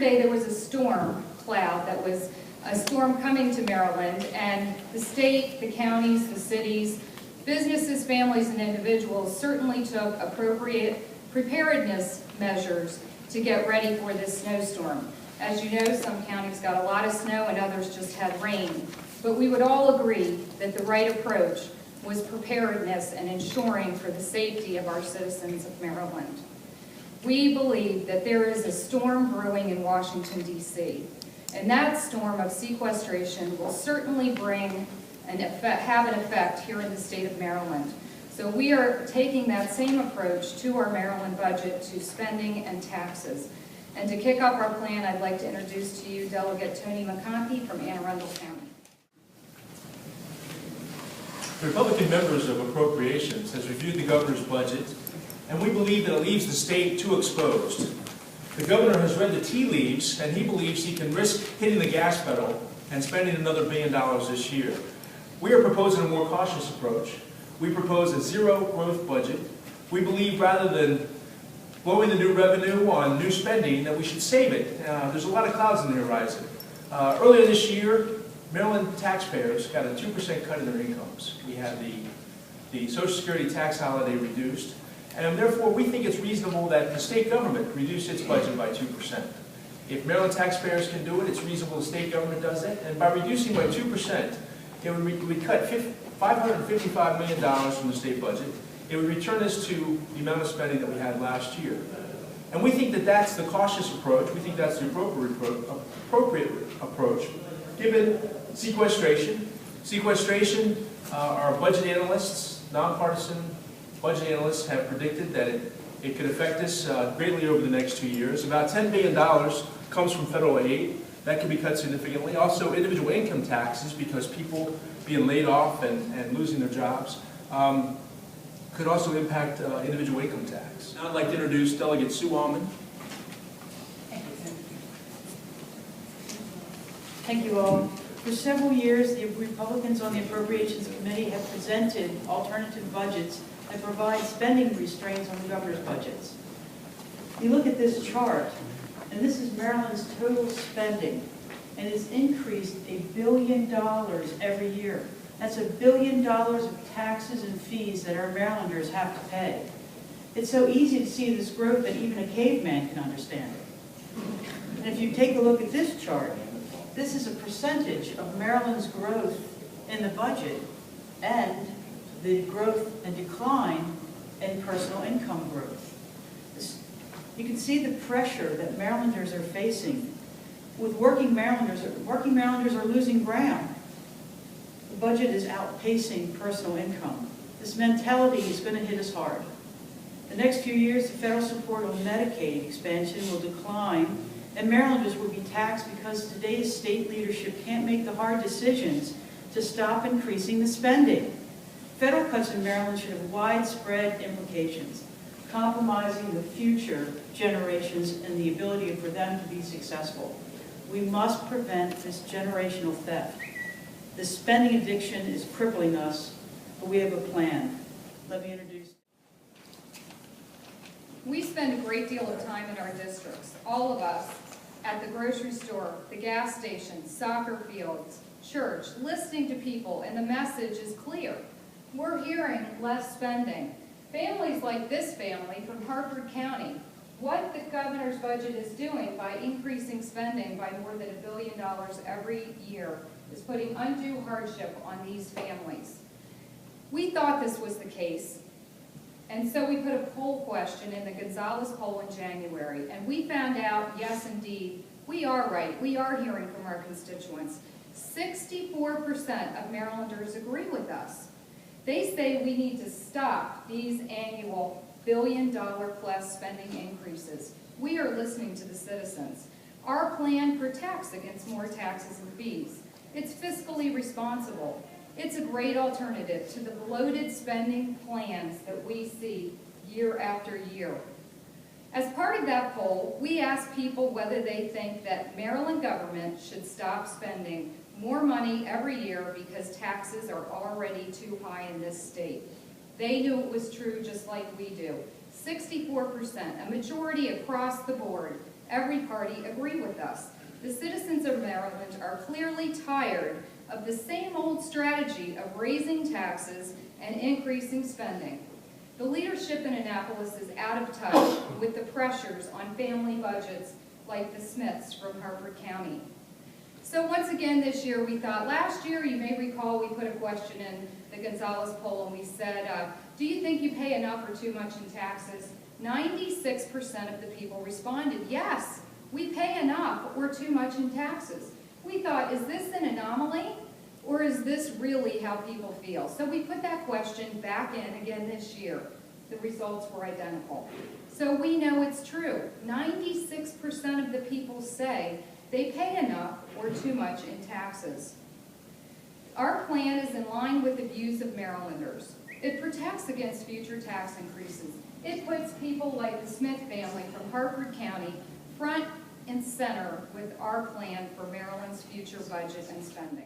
yesterday there was a storm cloud that was a storm coming to Maryland, and the state, the counties, the cities, businesses, families, and individuals certainly took appropriate preparedness measures to get ready for this snowstorm. As you know, some counties got a lot of snow and others just had rain. But we would all agree that the right approach was preparedness and ensuring for the safety of our citizens of Maryland. We believe that there is a storm brewing in Washington, D.C., and that storm of sequestration will certainly have an effect here in the state of Maryland. So we are taking that same approach to our Maryland budget, to spending and taxes. And to kick off our plan, I'd like to introduce to you Delegate Tony McConkey from Anne Arundel County. The Republican members of Appropriations has reviewed the governor's budget, and we believe that it leaves the state too exposed. The governor has read the tea leaves, and he believes he can risk hitting the gas pedal and spending another $1 billion this year. We are proposing a more cautious approach. We propose a zero growth budget. We believe rather than blowing the new revenue on new spending that we should save it. There's a lot of clouds in the horizon. Earlier this year, Maryland taxpayers got a 2% cut in their incomes. We had the Social Security tax holiday reduced, and therefore we think it's reasonable that the state government reduce its budget by 2%. If Maryland taxpayers can do it, it's reasonable the state government does it, and by reducing by 2%, it would cut $555 million from the state budget. It would return us to the amount of spending that we had last year. And we think that that's the cautious approach. We think that's the appropriate approach, given sequestration. Sequestration, our budget analysts, nonpartisan budget analysts have predicted that it could affect us greatly over the next 2 years. About $10 billion comes from federal aid. That can be cut significantly. Also, individual income taxes, because people being laid off and losing their jobs, could also impact individual income tax. Now I'd like to introduce Delegate Sue Almond. Thank you all. For several years, the Republicans on the Appropriations Committee have presented alternative budgets that provide spending restraints on the governor's budgets. You look at this chart, and this is Maryland's total spending, and it's increased $1 billion every year. That's $1 billion of taxes and fees that our Marylanders have to pay. It's so easy to see this growth that even a caveman can understand it. And if you take a look at this chart, this is a percentage of Maryland's growth in the budget and the growth and decline in personal income growth. You can see the pressure that Marylanders are facing. With working Marylanders are losing ground. The budget is outpacing personal income. This mentality is going to hit us hard. The next few years, the federal support on Medicaid expansion will decline, and Marylanders will be taxed because today's state leadership can't make the hard decisions to stop increasing the spending. Federal cuts in Maryland should have widespread implications, compromising the future generations and the ability for them to be successful. We must prevent this generational theft. The spending addiction is crippling us, but we have a plan. Let me introduce. We spend a great deal of time in our districts, all of us, at the grocery store, the gas station, soccer fields, church, listening to people, and the message is clear. We're hearing less spending. Families like this family from Harford County, what the governor's budget is doing by increasing spending by more than $1 billion every year is putting undue hardship on these families. We thought this was the case, and so we put a poll question in the Gonzales poll in January, and we found out, yes indeed, we are right. We are hearing from our constituents. 64% of Marylanders agree with us. They say we need to stop these annual $1 billion-plus spending increases. We are listening to the citizens. Our plan protects against more taxes and fees. It's fiscally responsible. It's a great alternative to the bloated spending plans that we see year after year. As part of that poll, we asked people whether they think that Maryland government should stop spending more money every year because taxes are already too high in this state. They knew it was true just like we do. 64%, a majority across the board, Every party agree with us. The citizens of Maryland are clearly tired of the same old strategy of raising taxes and increasing spending. The leadership in Annapolis is out of touch with the pressures on family budgets like the Smiths from Harford County. So once again this year we thought, last year you may recall we put a question in the Gonzalez poll and we said, do you think you pay enough or too much in taxes? 96% of the people responded, yes, we pay enough or too much in taxes. We thought, is this an anomaly or is this really how people feel? So we put that question back in again this year. The results were identical. So we know it's true. 96% of the people say they pay enough or too much in taxes. Our plan is in line with the views of Marylanders. It protects against future tax increases. It puts people like the Smith family from Harford County front and center with our plan for Maryland's future budget and spending.